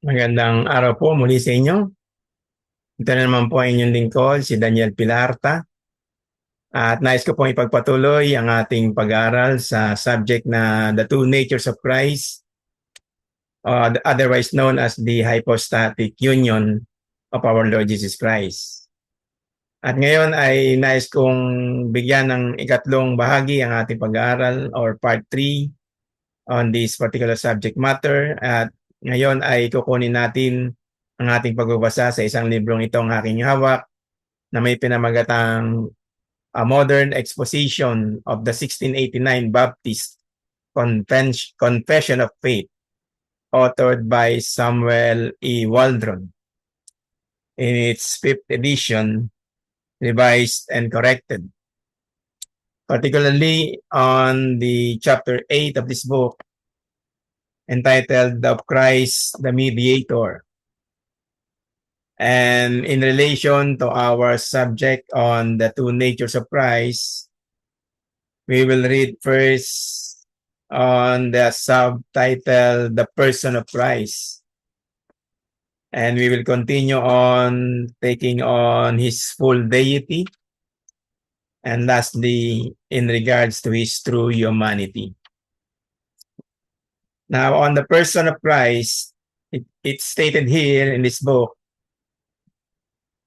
Magandang araw po muli sa inyo. Ito na naman po ang inyong lingkod, si Daniel Pilarta. At nais ko pong ipagpatuloy ang ating pag-aaral sa subject na The Two Natures of Christ, otherwise known as the hypostatic union of our Lord Jesus Christ. At ngayon ay nais kong bigyan ng ikatlong bahagi ang ating pag-aaral or part 3 on this particular subject matter. At ngayon ay kukunin natin ang ating pagbabasa sa isang librong itong aking hawak na may pinamagatang A Modern Exposition of the 1689 Baptist Confession of Faith, authored by Samuel E. Waldron in its 5th edition, revised and corrected. Particularly on the chapter 8 of this book, entitled Of Christ the Mediator. And in relation to our subject on the two natures of Christ, we will read first on the subtitle, The Person of Christ. And we will continue on taking on his full deity. And lastly, in regards to his true humanity. Now, on the person of Christ, it's stated here in this book,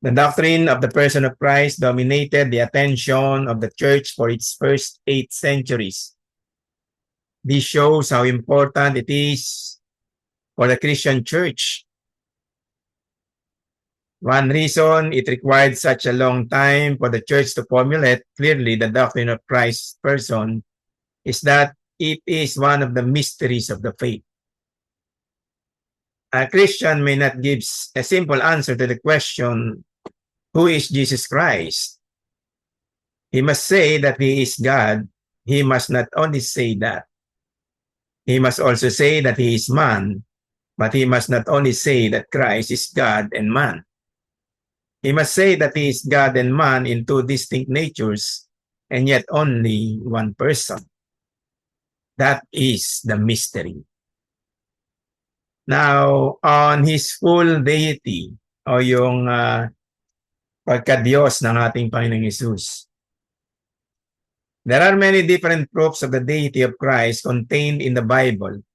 the doctrine of the person of Christ dominated the attention of the church for its first 8 centuries. This shows how important it is for the Christian church. One reason it required such a long time for the church to formulate clearly the doctrine of Christ's person is that it is one of the mysteries of the faith. A Christian may not give a simple answer to the question, who is Jesus Christ? He must say that he is God. He must not only say that. He must also say that he is man, but he must not only say that Christ is God and man. He must say that he is God and man in 2 distinct natures, and yet only one person. That is the mystery. Now, on his full deity, o yung pagka-Diyos ng ating Panginoong Hesus, there are many different proofs of the deity of Christ contained in the Bible.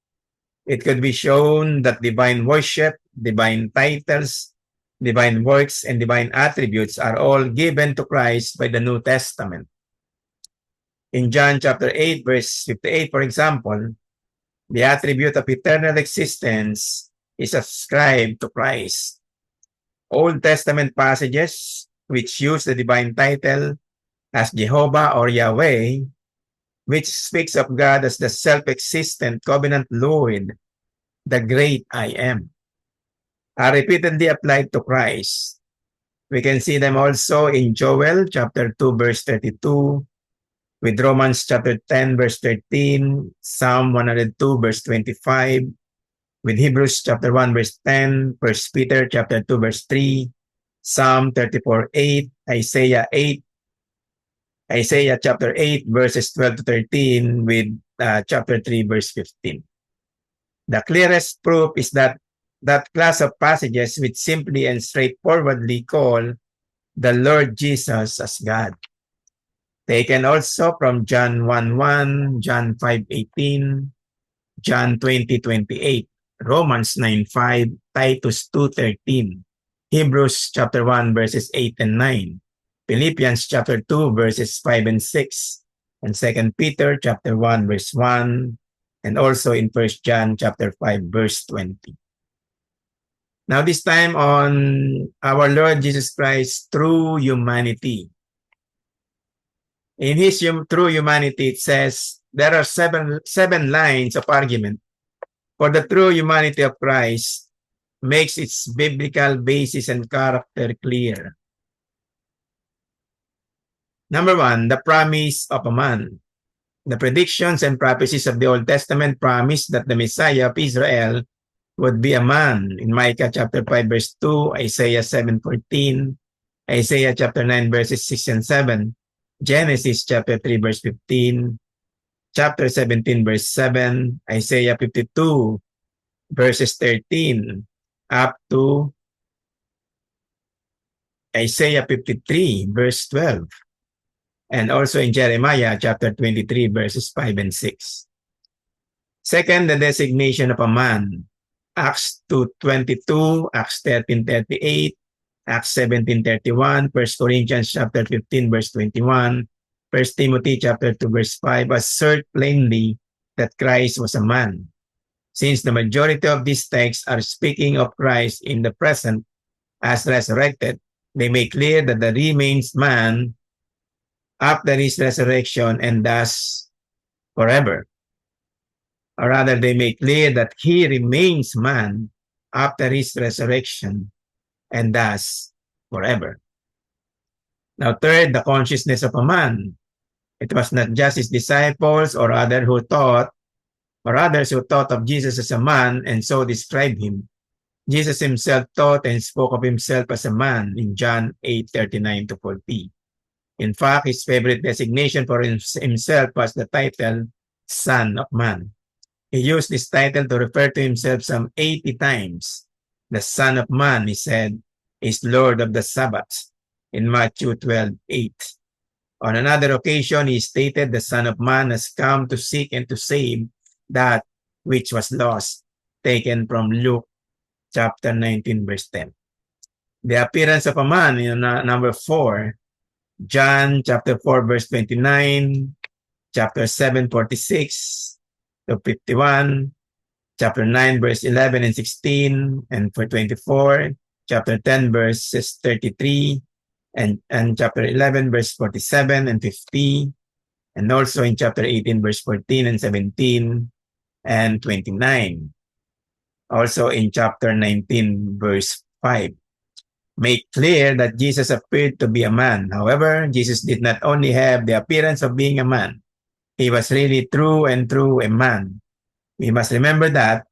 It could be shown that divine worship, divine titles, divine works, and divine attributes are all given to Christ by the New Testament. In John chapter 8, verse 58, for example, the attribute of eternal existence is ascribed to Christ. Old Testament passages which use the divine title as Jehovah or Yahweh, which speaks of God as the self-existent covenant Lord, the great I am, are repeatedly applied to Christ. We can see them also in Joel chapter 2, verse 32, with Romans chapter 10, verse 13, Psalm 102, verse 25, with Hebrews chapter 1, verse 10, 1 Peter chapter 2, verse 3, Psalm 34, 8, Isaiah 8, Isaiah chapter 8, verses 12 to 13, with chapter 3, verse 15. The clearest proof is that class of passages which simply and straightforwardly call the Lord Jesus as God. Taken also from John 1:1, John 5:18, John 20:28, Romans 9:5, Titus 2:13, Hebrews chapter 1 verses 8 and 9, Philippians chapter 2 verses 5 and 6, and 2 Peter chapter 1 verse 1, and also in 1 John chapter 5 verse 20. Now this time on our Lord Jesus Christ true humanity. In his true humanity, it says there are seven lines of argument for the true humanity of Christ makes its biblical basis and character clear. Number 1, the promise of a man. The predictions and prophecies of the Old Testament promised that the Messiah of Israel would be a man. In Micah chapter 5 verse 2, Isaiah 7:14, Isaiah chapter 9 verses 6 and 7, Genesis chapter 3 verse 15, chapter 17 verse 7, Isaiah 52 verses 13, up to Isaiah 53, verse 12, and also in Jeremiah chapter 23, verses 5 and 6. Second, the designation of a man. Acts 2:22, Acts 13:38, Acts 17:31, 1 Corinthians chapter 15, verse 21, 1 Timothy chapter 2, verse 5 assert plainly that Christ was a man. Since the majority of these texts are speaking of Christ in the present as resurrected, they make clear that the remains man after his resurrection and thus forever. Or rather, they make clear that he remains man after his resurrection and thus forever. Now, third, the consciousness of a man. It was not just his disciples or others who thought of Jesus as a man and so described him. Jesus himself taught and spoke of himself as a man in John 8:39 to 40. In fact, his favorite designation for himself was the title Son of Man. He used this title to refer to himself some 80 times. The Son of Man, he said, is Lord of the Sabbath in Matthew 12:8. On another occasion, he stated the Son of Man has come to seek and to save that which was lost, taken from Luke chapter 19, verse 10. The appearance of a man in number 4, John chapter 4, verse 29, chapter 7, 46 to 51, chapter 9, verse 11 and 16, and for 24, chapter 10, verses 33, and chapter 11, verse 47 and 50, and also in chapter 18, verse 14 and 17, and 29. Also in chapter 19, verse 5. Make clear that Jesus appeared to be a man. However, Jesus did not only have the appearance of being a man, he was really true and true a man. We must remember that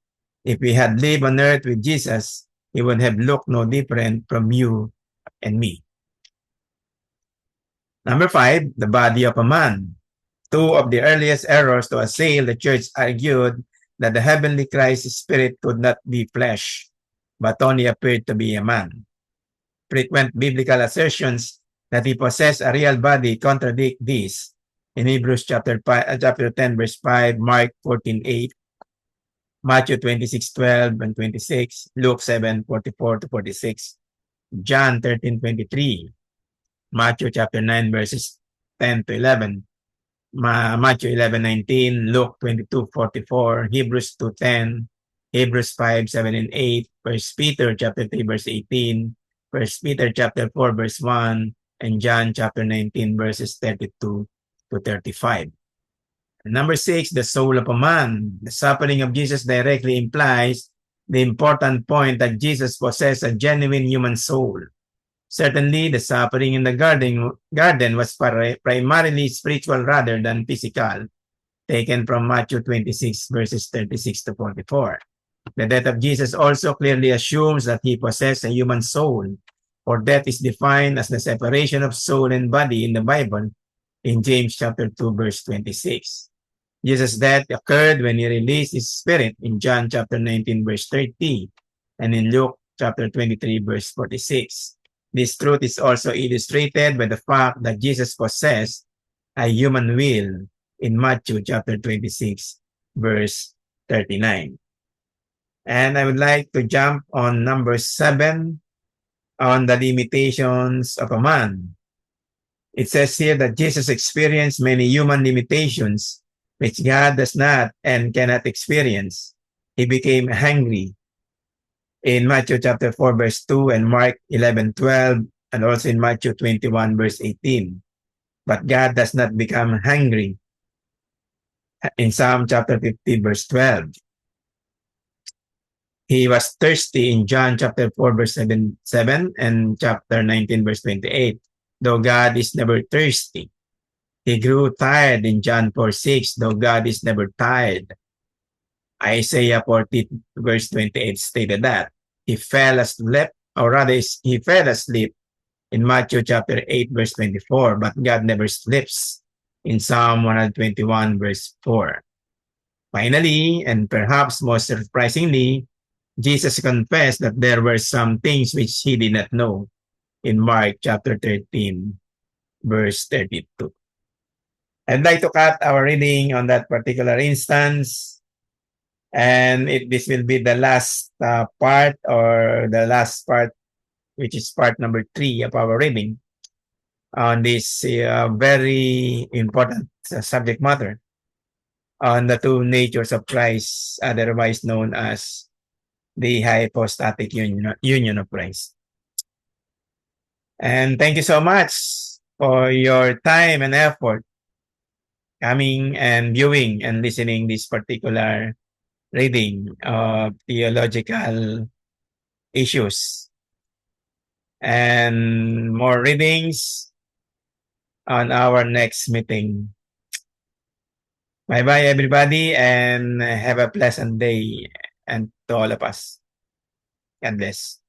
if we had lived on earth with Jesus, he would have looked no different from you and me. Number 5, the body of a man. Two of the earliest errors to assail the church argued that the heavenly Christ spirit could not be flesh, but only appeared to be a man. Frequent biblical assertions that he possessed a real body contradict this. In Hebrews chapter 10, verse 5, Mark 14:8, Matthew 26:12 and 26, Luke 7:44 to 46, John 13:23, Matthew chapter 9, verses 10 to 11, Matthew 11:19, Luke 22:44, Hebrews 2:10, Hebrews 5:7 and 8, 1 Peter chapter 3, verse 18, 1 Peter chapter 4, verse 1, and John chapter 19, verses 32 to 35. And number 6, the soul of a man. The suffering of Jesus directly implies the important point that Jesus possessed a genuine human soul. Certainly, the suffering in the garden was primarily spiritual rather than physical, taken from Matthew 26, verses 36 to 44. The death of Jesus also clearly assumes that he possessed a human soul, for death is defined as the separation of soul and body in the Bible in James chapter 2, verse 26. Jesus' death occurred when he released his spirit in John chapter 19, verse 30, and in Luke chapter 23, verse 46. This truth is also illustrated by the fact that Jesus possessed a human will in Matthew chapter 26, verse 39. And I would like to jump on number 7 on the limitations of a man. It says here that Jesus experienced many human limitations which God does not and cannot experience. He became hungry in Matthew chapter 4, verse 2, and Mark 11:12, and also in Matthew 21, verse 18. But God does not become hungry in Psalm chapter 50, verse 12. He was thirsty in John chapter 4, verse 7 and chapter 19, verse 28. Though God is never thirsty. He grew tired in John 4:6, though God is never tired. Isaiah 40, verse 28 stated that. He fell asleep in Matthew chapter 8, verse 24, but God never sleeps in Psalm 121, verse 4. Finally, and perhaps most surprisingly, Jesus confessed that there were some things which he did not know in Mark chapter 13, verse 32. I'd like to cut our reading on that particular instance, and this will be the last part, or the last part, which is part number 3 of our reading on this very important subject matter on the two natures of Christ, otherwise known as the hypostatic union of Christ. And thank you so much for your time and effort coming and viewing and listening this particular reading of theological issues. And more readings on our next meeting. Bye-bye, everybody, and have a pleasant day, and to all of us. God bless.